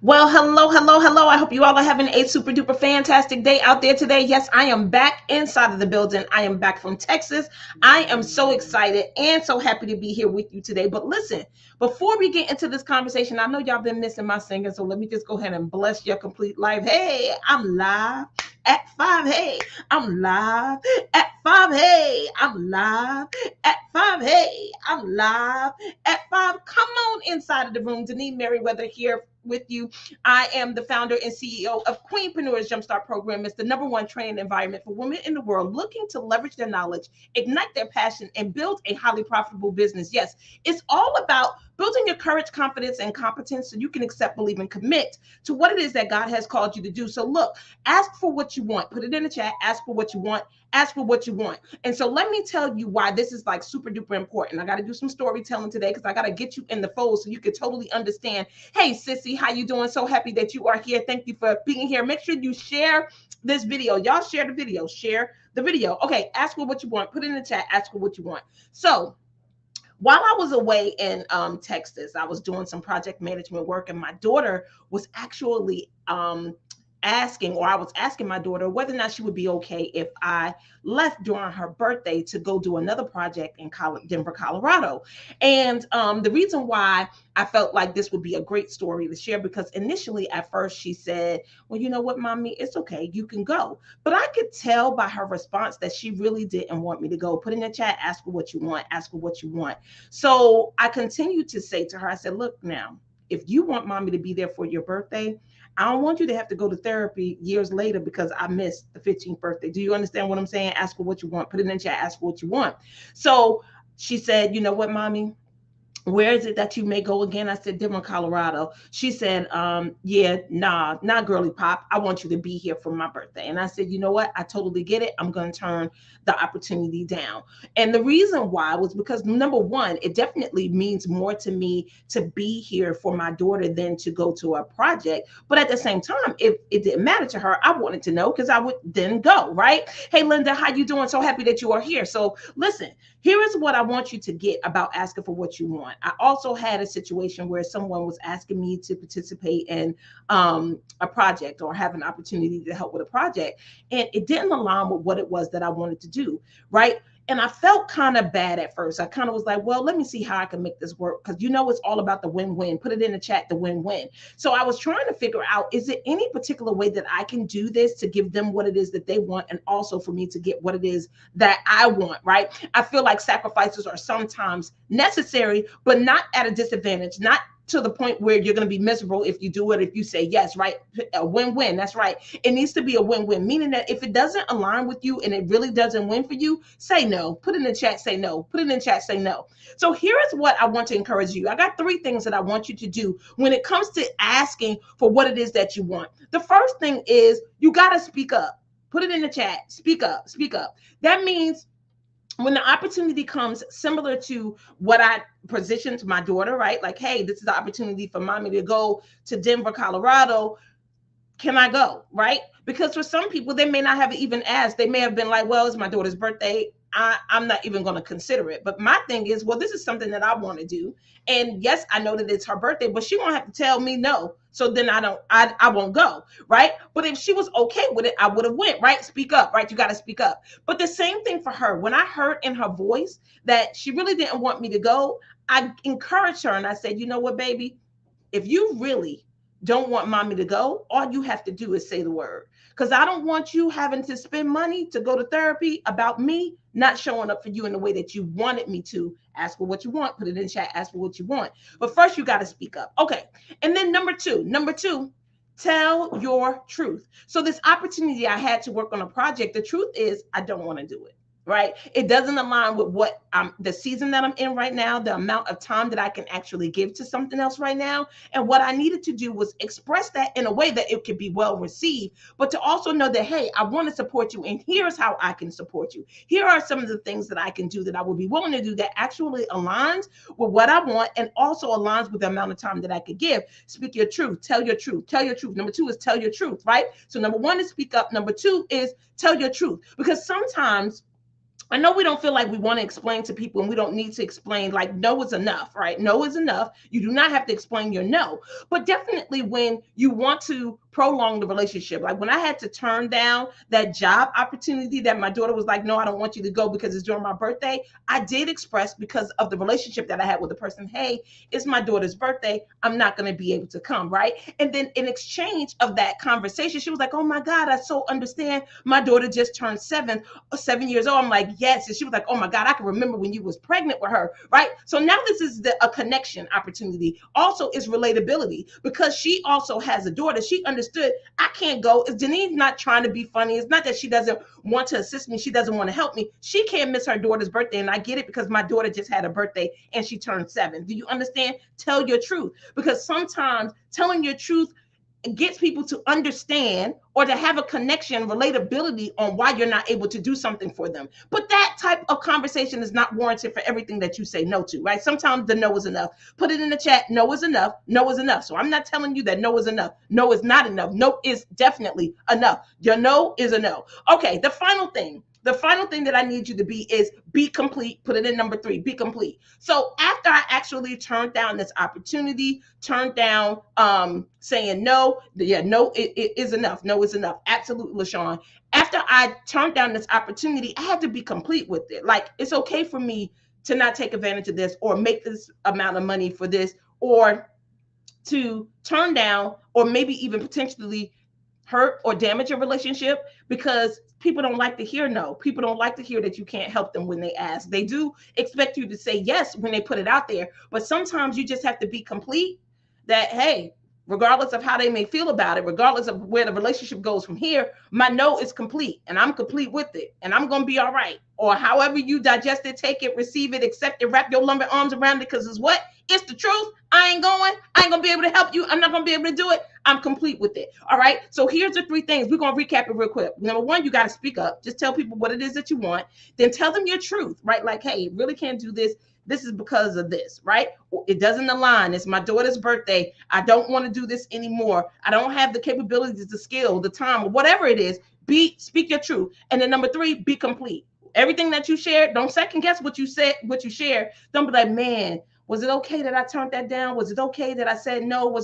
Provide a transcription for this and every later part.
Well, hello, hello, hello. I hope you all are having a super duper fantastic day out there today. Yes, I am back inside of the building. I am back from Texas. I am so excited and so happy to be here with you today. But listen, before we get into this conversation, I know y'all been missing my singing, so let me just go ahead and bless your complete life. Hey, I'm live at 5. Hey, I'm live at 5. Hey, I'm live at 5. Hey, I'm live at 5. Come on inside of the room. Denise Merriweather here with you. I am the founder and CEO of Queenpreneurs Jumpstart Program. It's the number one training environment for women in the world looking to leverage their knowledge, ignite their passion, and build a highly profitable business. Yes, it's all about building your courage, confidence, and competence so you can accept, believe, and commit to what it is that God has called you to do. So look, ask for what you want. Put it in the chat. Ask for what you want. Ask for what you want. And so let me tell you why this is like super duper important. I got to do some storytelling today because I got to get you in the fold so you can totally understand. Hey, sissy, how you doing? So happy that you are here. Thank you for being here. Make sure you share this video. Y'all share the video. Share the video. Okay, ask for what you want. Put it in the chat. Ask for what you want. So while I was away in Texas, I was doing some project management work, and my daughter was actually asking, or I was asking my daughter whether or not she would be okay if I left during her birthday to go do another project in Denver, Colorado. And the reason why I felt like this would be a great story to share, because initially at first she said, well, you know what, mommy, it's okay, you can go. But I could tell by her response that she really didn't want me to go. Put in the chat, ask her what you want, ask her what you want. So I continued to say to her, I said, look now, if you want mommy to be there for your birthday, I don't want you to have to go to therapy years later because I missed the 15th birthday. Do you understand what I'm saying? Ask for what you want. Put it in the chat. Ask for what you want. So she said, you know what, mommy? Where is it that you may go again? I said, Denver, Colorado. She said, yeah, nah, not girly pop. I want you to be here for my birthday. And I said, you know what? I totally get it. I'm going to turn the opportunity down. And the reason why was because, number one, it definitely means more to me to be here for my daughter than to go to a project. But at the same time, if it didn't matter to her, I wanted to know because I would then go, right? Hey, Linda, how you doing? So happy that you are here. So listen, here is what I want you to get about asking for what you want. I also had a situation where someone was asking me to participate in a project or have an opportunity to help with a project, and it didn't align with what it was that I wanted to do, right? And I felt kind of bad at first. I kind of was like, well, let me see how I can make this work. Because it's all about the win-win. Put it in the chat, the win-win. So I was trying to figure out, is it any particular way that I can do this to give them what it is that they want, and also for me to get what it is that I want, right? I feel like sacrifices are sometimes necessary, but not at a disadvantage, not to the point where you're going to be miserable if you do it, if you say yes, right? A win-win. That's right. It needs to be a win-win, meaning that if it doesn't align with you and it really doesn't win for you, say no. Put in the chat, say no. Put in the chat, say no. So here is what I want to encourage you. I got 3 things that I want you to do when it comes to asking for what it is that you want. The first thing is you got to speak up. Put it in the chat. Speak up. Speak up. That means when the opportunity comes, similar to what I positioned my daughter, right? Like, hey, this is the opportunity for mommy to go to Denver, Colorado. Can I go? Right? Because for some people, they may not have even asked. They may have been like, well, it's my daughter's birthday. I'm not even going to consider it. But my thing is, well, this is something that I want to do. And yes, I know that it's her birthday, but she won't have to tell me no. So then I won't go. Right. But if she was okay with it, I would have went. Right. Speak up. Right. You got to speak up. But the same thing for her. When I heard in her voice that she really didn't want me to go, I encouraged her and I said, you know what, baby, if you really don't want mommy to go, all you have to do is say the word. Because I don't want you having to spend money to go to therapy about me not showing up for you in the way that you wanted me to. Ask for what you want, put it in chat, ask for what you want. But first, you got to speak up. Okay. And then number two, tell your truth. So, this opportunity I had to work on a project, the truth is, I don't want to do it, right? It doesn't align with what the season that I'm in right now, the amount of time that I can actually give to something else right now. And what I needed to do was express that in a way that it could be well received, but to also know that, hey, I want to support you. And here's how I can support you. Here are some of the things that I can do that I will be willing to do that actually aligns with what I want and also aligns with the amount of time that I could give. Speak your truth, tell your truth, tell your truth. Number 2 is tell your truth, right? So number 1 is speak up. Number 2 is tell your truth, because sometimes I know we don't feel like we want to explain to people, and we don't need to explain, like, no is enough, right? No is enough. You do not have to explain your no. But definitely when you want to prolong the relationship, like when I had to turn down that job opportunity that my daughter was like, no, I don't want you to go because it's during my birthday. I did express, because of the relationship that I had with the person, hey, it's my daughter's birthday. I'm not going to be able to come, right? And then in exchange of that conversation, she was like, oh my God, I so understand. My daughter just turned 7 years old. I'm like, yes. And she was like, oh my God, I can remember when you was pregnant with her, right? So now this is a connection opportunity. Also is relatability, because she also has a daughter. She understood, I can't go. Janine's not trying to be funny. It's not that she doesn't want to assist me. She doesn't want to help me. She can't miss her daughter's birthday. And I get it, because my daughter just had a birthday and she turned 7. Do you understand? Tell your truth, because sometimes telling your truth gets people to understand or to have a connection, relatability on why you're not able to do something for them. But that type of conversation is not warranted for everything that you say no to, right? Sometimes the no is enough. Put it in the chat. No is enough. No is enough. So I'm not telling you that no is enough. No is not enough. No is definitely enough. Your no is a no. Okay, the final thing that I need you to be is be complete. Put it in number 3, be complete. So after I actually turned down this opportunity, turned down saying no, yeah, no, it is enough. No is enough. Absolutely, LaShawn. After I turned down this opportunity, I had to be complete with it. Like, it's okay for me to not take advantage of this, or make this amount of money for this, or to turn down, or maybe even potentially hurt or damage a relationship, because people don't like to hear no. People don't like to hear that you can't help them when they ask. They do expect you to say yes when they put it out there, but sometimes you just have to be complete, that hey, regardless of how they may feel about it, regardless of where the relationship goes from here, my no is complete, and I'm complete with it, and I'm going to be all right. Or however you digest it, take it, receive it, accept it, wrap your lumber arms around it, because it's what? It's the truth. I ain't going to be able to help you. I'm not going to be able to do it. I'm complete with it. All right. So here's the 3 things. We're going to recap it real quick. Number 1, you got to speak up. Just tell people what it is that you want. Then tell them your truth, right? Like, hey, really can't do this. This is because of this, right? It doesn't align. It's my daughter's birthday. I don't want to do this anymore. I don't have the capabilities, the skill, the time, or whatever it is. Speak your truth. And then number 3, be complete. Everything that you shared, don't second guess what you said, what you shared. Don't be like, man, was it okay that I turned that down? Was it okay that I said no?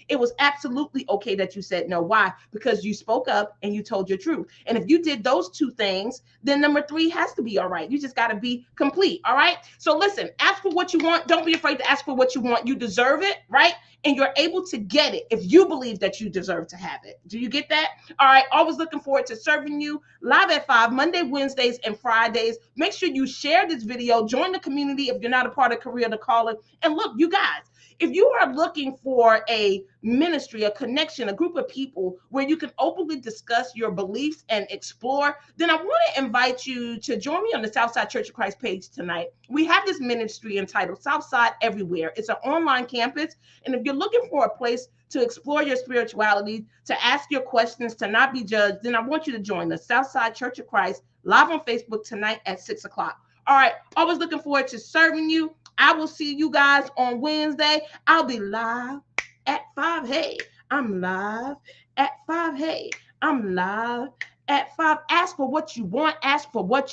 It was absolutely okay that you said no. Why? Because you spoke up and you told your truth. And if you did those 2 things, then number 3 has to be all right. You just got to be complete. All right. So listen, ask for what you want. Don't be afraid to ask for what you want. You deserve it, right? And you're able to get it if you believe that you deserve to have it. Do you get that? All right. Always looking forward to serving you live at 5, Monday, Wednesdays, and Fridays. Make sure you share this video. Join the community if you're not a part of Career to Call It. And look, you guys, if you are looking for a ministry, a connection, a group of people where you can openly discuss your beliefs and explore, then I want to invite you to join me on the Southside Church of Christ page tonight. We have this ministry entitled Southside Everywhere. It's an online campus. And if you're looking for a place to explore your spirituality, to ask your questions, to not be judged, then I want you to join the Southside Church of Christ live on Facebook tonight at 6 o'clock. All right. Always looking forward to serving you. I will see you guys on Wednesday. I'll be live at 5. Hey, I'm live at 5. Hey, I'm live at 5. Ask for what you want. Ask for what